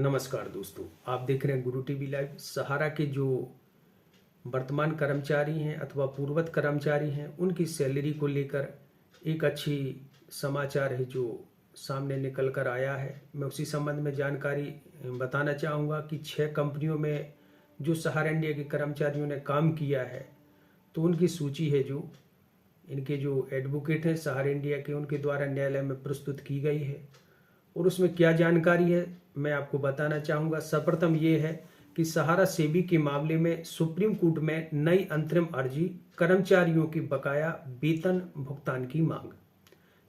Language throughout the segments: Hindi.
नमस्कार दोस्तों, आप देख रहे हैं गुरु टीवी लाइव। सहारा के जो वर्तमान कर्मचारी हैं अथवा पूर्वत कर्मचारी हैं, उनकी सैलरी को लेकर एक अच्छी समाचार है जो सामने निकल कर आया है। मैं उसी संबंध में जानकारी बताना चाहूँगा कि 6 कंपनियों में जो सहारा इंडिया के कर्मचारियों ने काम किया है, तो उनकी सूची है जो इनके जो एडवोकेट हैं सहारा इंडिया के, उनके द्वारा न्यायालय में प्रस्तुत की गई है। और उसमें क्या जानकारी है मैं आपको बताना चाहूँगा। सर्वप्रथम ये है कि सहारा सेबी के मामले में सुप्रीम कोर्ट में नई अंतरिम अर्जी, कर्मचारियों की बकाया वेतन भुगतान की मांग।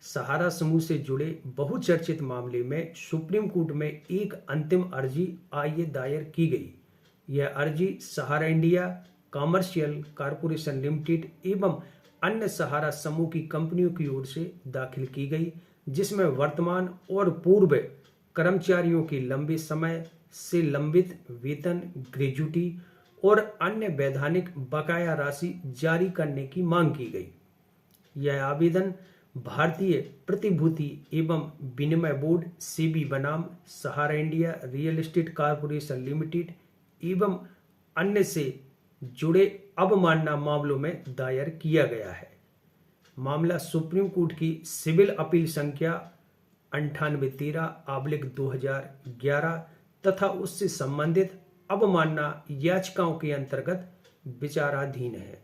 सहारा समूह से जुड़े बहुचर्चित मामले में सुप्रीम कोर्ट में एक अंतिम अर्जी आइए दायर की गई। यह अर्जी सहारा इंडिया कॉमर्शियल कॉरपोरेशन लिमिटेड एवं अन्य सहारा समूह की कंपनियों की ओर से दाखिल की गई, जिसमें वर्तमान और पूर्व कर्मचारियों की लंबे समय से लंबित वेतन, ग्रेजुटी और अन्य वैधानिक बकाया राशि जारी करने की मांग की गई। यह आवेदन भारतीय प्रतिभूति एवं विनिमय बोर्ड सेबी बनाम Sahara India real estate corporation limited एवं अन्य से जुड़े अवमानना मामलों में दायर किया गया है। मामला सुप्रीम कोर्ट की सिविल अपील संख्या 9813/2011 तथा उससे संबंधित अवमानना याचिकाओं के अंतर्गत विचाराधीन है।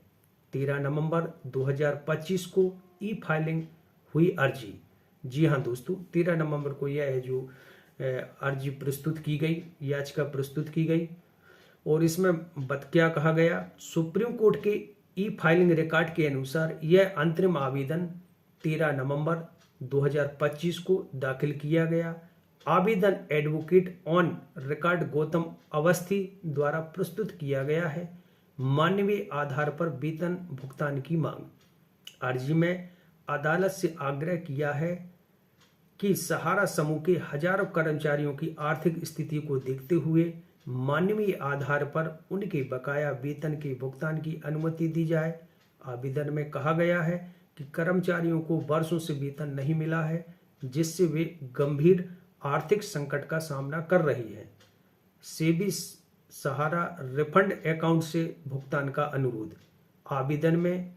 13 नवंबर 2025 को ई फाइलिंग हुई अर्जी। जी हाँ दोस्तों, 13 नवंबर को यह है जो अर्जी प्रस्तुत की गई, याचिका प्रस्तुत की गई। और इसमें क्या कहा गया, सुप्रीम कोर्ट के ई फाइलिंग रिकॉर्ड के अनुसार यह अंतरिम आवेदन 13 नवंबर 2025 को दाखिल किया गया। आवेदन advocate on record Gautam Awasthi द्वारा प्रस्तुत किया गया है। मानवीय आधार पर वेतन भुगतान की मांग। अर्जी में अदालत से आग्रह किया है कि सहारा समूह के हजारों कर्मचारियों की आर्थिक स्थिति को देखते हुए मानवीय आधार पर उनके बकाया वेतन के भुगतान की अनुमति दी जाए। आवेदन में कहा गया है कि कर्मचारियों को वर्षों से वेतन नहीं मिला है, जिससे वे गंभीर आर्थिक संकट का सामना कर रही है। सेबी सहारा रिफंड अकाउंट से भुगतान का अनुरोध। आवेदन में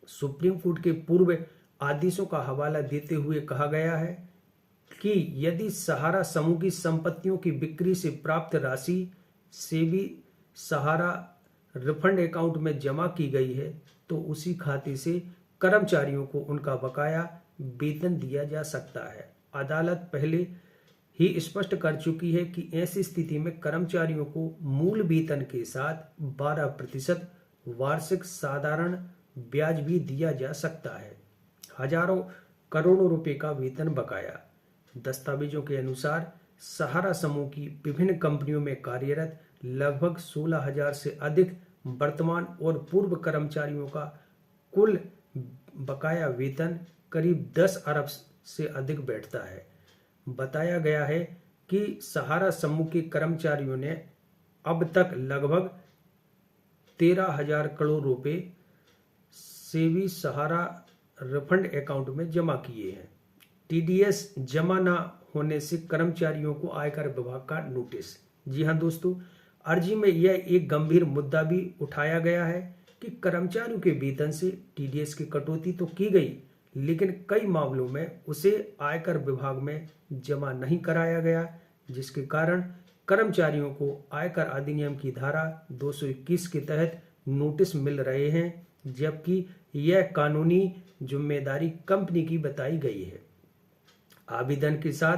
सुप्रीम कोर्ट के पूर्व आदेशों का हवाला देते हुए कहा गया है कि यदि सहारा समूह की संपत्तियों की बिक्री से प्राप्त राशि सेबी सहारा रिफंड अकाउंट में जमा की गई है, तो उसी खाते से कर्मचारियों को उनका बकाया वेतन दिया जा सकता है। अदालत पहले ही स्पष्ट कर चुकी है कि ऐसी स्थिति में कर्मचारियों को मूल वेतन के साथ 12% वार्षिक साधारण ब्याज भी दिया जा सकता है। हजारों करोड़ों रुपए का वेतन बकाया। दस्तावेजों के अनुसार सहारा समूह की विभिन्न कंपनियों में कार्यरत लगभग 16,000 से अधिक वर्तमान और पूर्व कर्मचारियों का कुल बकाया वेतन करीब 10 अरब से अधिक बैठता है। बताया गया है कि सहारा समूह के कर्मचारियों ने अब तक लगभग 13,000 करोड़ रुपए सेबी सहारा रिफंड अकाउंट में जमा किए हैं। टीडीएस जमा न होने से कर्मचारियों को आयकर विभाग का नोटिस। जी हाँ दोस्तों, अर्जी में यह एक गंभीर मुद्दा भी उठाया गया है कि कर्मचारियों के वेतन से टीडीएस की कटौती तो की गई, लेकिन कई मामलों में उसे आयकर विभाग में जमा नहीं कराया गया, जिसके कारण कर्मचारियों को आयकर अधिनियम की धारा 221 के तहत नोटिस मिल रहे हैं, जबकि यह कानूनी जिम्मेदारी कंपनी की बताई गई है। आवेदन के साथ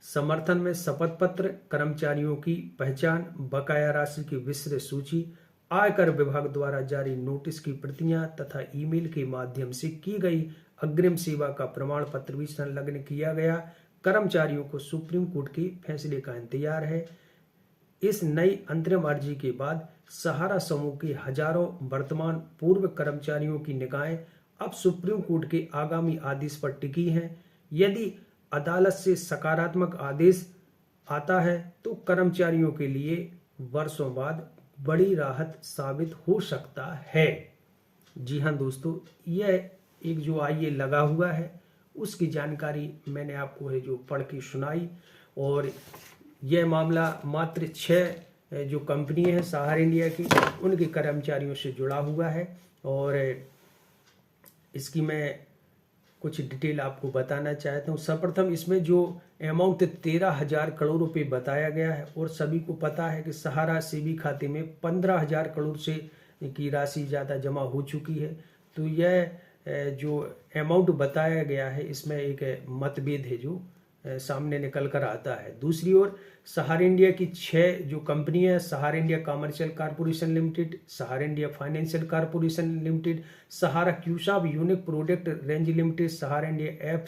समर्थन में शपथ पत्र, कर्मचारियों की पहचान, बकाया राशि की विस्तृत सूची, आयकर विभाग द्वारा जारी नोटिस की प्रतियां तथा ईमेल के माध्यम से की गई अग्रिम सेवा का प्रमाण पत्र भी संलग्न किया गया। कर्मचारियों को सुप्रीम कोर्ट के फैसले का इंतजार है। इस नई अंतरिम अर्जी के बाद सहारा समूह के हजारों वर्तमान पूर्व कर्मचारियों की निगाहें अब सुप्रीम कोर्ट के आगामी आदेश पर टिकी हैं। यदि अदालत से सकारात्मक आदेश आता है तो कर्मचारियों के लिए वर्षों बाद बड़ी राहत साबित हो सकता है। जी हाँ दोस्तों, यह एक जो आइए लगा हुआ है उसकी जानकारी मैंने आपको है जो पढ़ के सुनाई। और यह मामला मात्र 6 जो कंपनी है सहारा इंडिया की, उनके कर्मचारियों से जुड़ा हुआ है। और इसकी मैं कुछ डिटेल आपको बताना चाहता हूँ। सर्वप्रथम इसमें जो अमाउंट 13,000 करोड़ रुपए बताया गया है, और सभी को पता है कि सहारा सेबी खाते में 15,000 करोड़ से की राशि ज़्यादा जमा हो चुकी है। तो यह जो अमाउंट बताया गया है, इसमें एक मतभेद है जो सामने निकल कर आता है। दूसरी ओर सहारा इंडिया की 6 जो कंपनियां, सहारा इंडिया कमर्शियल कॉर्पोरेशन लिमिटेड, सहारा इंडिया फाइनेंशियल कॉर्पोरेशन लिमिटेड, सहारा क्यूसाब यूनिक प्रोडक्ट रेंज लिमिटेड, सहारा इंडिया ऐप,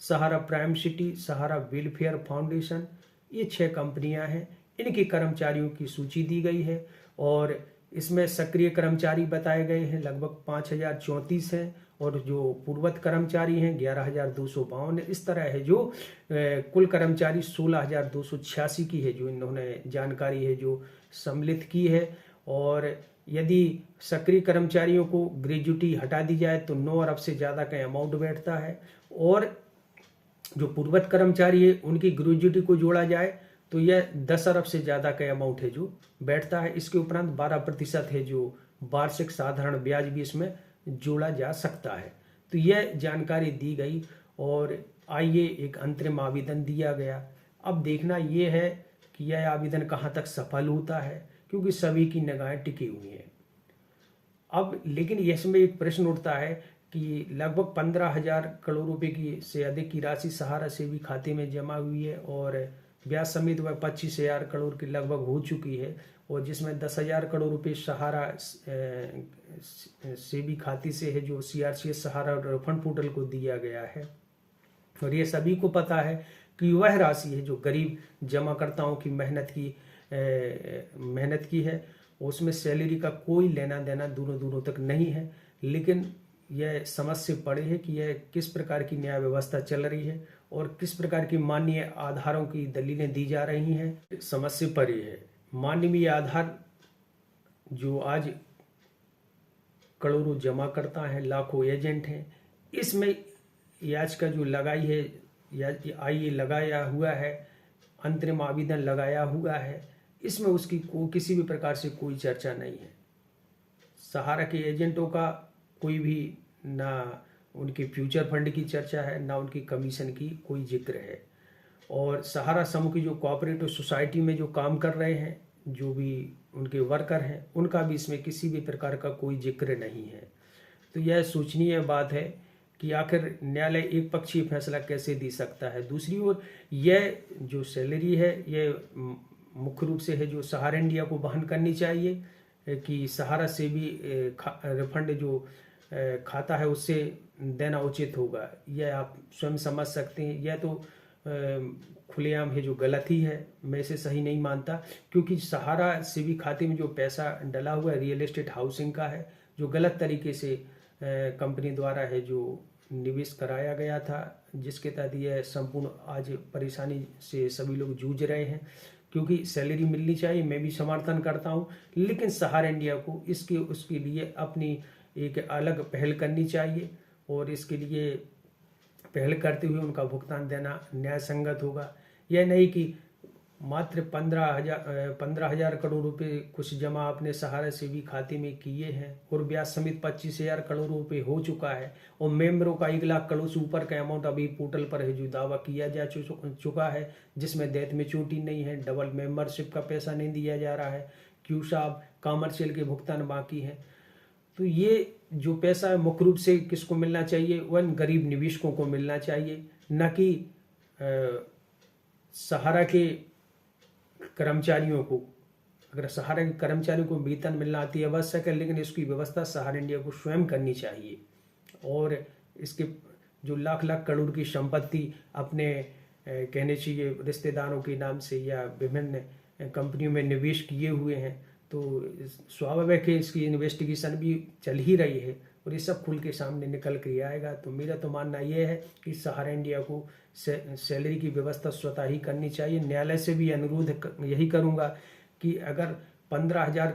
सहारा प्राइम सिटी, सहारा वेलफेयर फाउंडेशन, ये 6 कंपनियां हैं। इनके कर्मचारियों की सूची दी गई है, और इसमें सक्रिय कर्मचारी बताए गए हैं लगभग 5,034 हैं, और जो पूर्वत कर्मचारी हैं 11,252 है। इस तरह है जो कुल कर्मचारी 16,286 की है जो इन्होंने जानकारी है जो सम्मिलित की है। और यदि सक्रिय कर्मचारियों को ग्रेजुटी हटा दी जाए तो 9 अरब से ज़्यादा का अमाउंट बैठता है, और जो पूर्वत कर्मचारी है उनकी ग्रेजुटी को जोड़ा जाए तो यह 10 अरब से ज़्यादा का अमाउंट है जो बैठता है। इसके उपरांत 12% है जो वार्षिक साधारण ब्याज भी इसमें जोड़ा जा सकता है। तो यह जानकारी दी गई, और आइए एक अंतरिम आवेदन दिया गया। अब देखना यह है कि यह आवेदन कहाँ तक सफल होता है, क्योंकि सभी की निगाहें टिकी हुई हैं। अब लेकिन इसमें एक प्रश्न उठता है कि लगभग 15,000 करोड़ रुपए की से अधिक की राशि सहारा सेबी खाते में जमा हुई है, और ब्याज समेत वह 25,000 करोड़ की लगभग हो चुकी है, और जिसमें 10,000 करोड़ रुपए सहारा सेबी खाते से है जो CRCS सहारा रिफंड पोर्टल को दिया गया है। और ये सभी को पता है कि वह राशि है जो गरीब जमाकर्ताओं की मेहनत की है, उसमें सैलरी का कोई लेना देना दूरों दूरों तक नहीं है। लेकिन यह समझ से परे है कि यह किस प्रकार की न्याय व्यवस्था चल रही है, और किस प्रकार की माननीय आधारों की दलीलें दी जा रही हैं, समझ से परे है। मानवीय आधार जो आज करोड़ों जमा करता है, लाखों एजेंट हैं, इसमें याचिका जो लगाई है या आइए लगाया हुआ है, अंतरिम आवेदन लगाया हुआ है, इसमें उसकी किसी भी प्रकार से कोई चर्चा नहीं है। सहारा के एजेंटों का कोई भी ना उनके फ्यूचर फंड की चर्चा है, ना उनकी कमीशन की कोई जिक्र है। और सहारा समूह की जो कोऑपरेटिव सोसाइटी में जो काम कर रहे हैं, जो भी उनके वर्कर हैं, उनका भी इसमें किसी भी प्रकार का कोई जिक्र नहीं है। तो यह सोचनीय बात है कि आखिर न्यायालय एक पक्षीय फैसला कैसे दे सकता है। दूसरी ओर यह जो सैलरी है, यह मुख्य रूप से है जो सहारा इंडिया को वहन करनी चाहिए, कि सहारा से भी रिफंड जो खाता है उससे देना उचित होगा। यह आप स्वयं समझ सकते हैं। यह तो खुलेआम है जो गलत ही है, मैं इसे सही नहीं मानता, क्योंकि सहारा सेबी खाते में जो पैसा डला हुआ है रियल एस्टेट हाउसिंग का है, जो गलत तरीके से कंपनी द्वारा है जो निवेश कराया गया था, जिसके तहत यह संपूर्ण आज परेशानी से सभी लोग जूझ रहे हैं। क्योंकि सैलरी मिलनी चाहिए, मैं भी समर्थन करता हूं, लेकिन सहारा इंडिया को उसके लिए अपनी एक अलग पहल करनी चाहिए, और इसके लिए पहल करते हुए उनका भुगतान देना न्याय संगत होगा। यह नहीं कि मात्र 15,000 करोड़ रुपए कुछ जमा अपने सहारा सेबी खाते में किए हैं, और ब्याज समेत 25,000 करोड़ रुपए हो चुका है, और मेंबरों का 1 लाख करोड़ से ऊपर का अमाउंट अभी पोर्टल पर है जो दावा किया जा चुका है, जिसमें डेथ मैच्योरिटी नहीं है, डबल मेंबरशिप का पैसा नहीं दिया जा रहा है, क्यूसाब कमर्शियल के भुगतान बाकी हैं। तो ये जो पैसा है मुख्य रूप से किसको मिलना चाहिए, वह गरीब निवेशकों को मिलना चाहिए, न कि सहारा के कर्मचारियों को। अगर सहारा के कर्मचारियों को वेतन मिलना अति आवश्यक है, लेकिन इसकी व्यवस्था सहारा इंडिया को स्वयं करनी चाहिए। और इसके जो लाख लाख करोड़ की संपत्ति अपने कहने चाहिए रिश्तेदारों के नाम से या विभिन्न कंपनियों में निवेश किए हुए हैं, तो स्वाभाविक है इसकी इन्वेस्टिगेशन भी चल ही रही है, और ये सब खुल के सामने निकल के आएगा। तो मेरा तो मानना यह है कि सहारा इंडिया को सैलरी की व्यवस्था स्वतः ही करनी चाहिए। न्यायालय से भी अनुरोध यही करूंगा कि अगर 15,000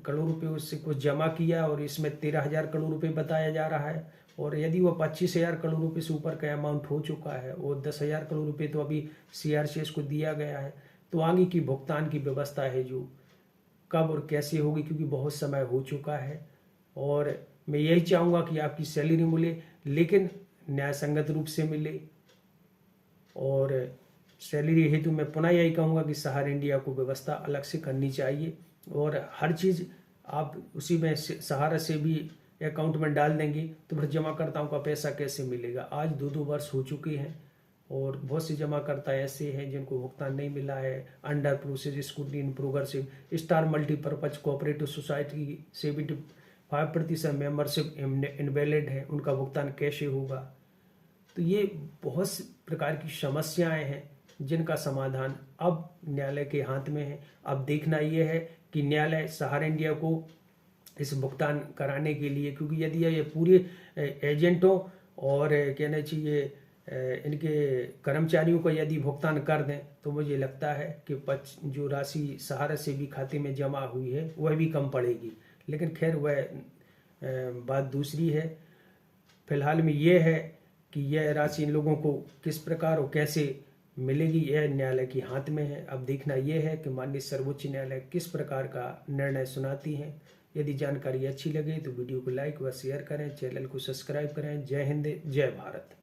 करोड़ रुपए उससे कुछ जमा किया और इसमें 13,000 करोड़ रुपए बताया जा रहा है, और यदि वह 25,000 करोड़ रुपए से ऊपर का अमाउंट हो चुका है और 10,000 करोड़ रुपए तो अभी CRCS को दिया गया है, तो आगे की भुगतान की व्यवस्था है जो कब और कैसे होगी, क्योंकि बहुत समय हो चुका है। और मैं यही चाहूँगा कि आपकी सैलरी मिले, लेकिन न्याय संगत रूप से मिले। और सैलरी हेतु मैं पुनः यही कहूँगा कि सहारा इंडिया को व्यवस्था अलग से करनी चाहिए, और हर चीज़ आप उसी में सहारा से भी अकाउंट में डाल देंगे तो फिर जमाकर्ताओं का पैसा कैसे मिलेगा। आज 2-2 वर्ष हो चुके हैं और बहुत से जमाकर्ता ऐसे हैं जिनको भुगतान नहीं मिला है। Under process scrutiny in progressive star multipurpose cooperative society की 75% मेंबरशिप इनवैलिड है, उनका भुगतान कैसे होगा। तो ये बहुत प्रकार की समस्याएं हैं जिनका समाधान अब न्यायालय के हाथ में है। अब देखना ये है कि न्यायालय सहारा इंडिया को इस भुगतान कराने के लिए, क्योंकि यदि ये पूरे एजेंटों और कहना चाहिए इनके कर्मचारियों को यदि भुगतान कर दें तो मुझे लगता है कि जो राशि सहारा से भी खाते में जमा हुई है वह भी कम पड़ेगी। लेकिन खैर वह बात दूसरी है। फिलहाल में यह है कि यह राशि इन लोगों को किस प्रकार और कैसे मिलेगी, यह न्यायालय के हाथ में है। अब देखना यह है कि माननीय सर्वोच्च न्यायालय किस प्रकार का निर्णय सुनाती है। यदि जानकारी अच्छी लगे तो वीडियो को लाइक व शेयर करें, चैनल को सब्सक्राइब करें। जय हिंद, जय भारत।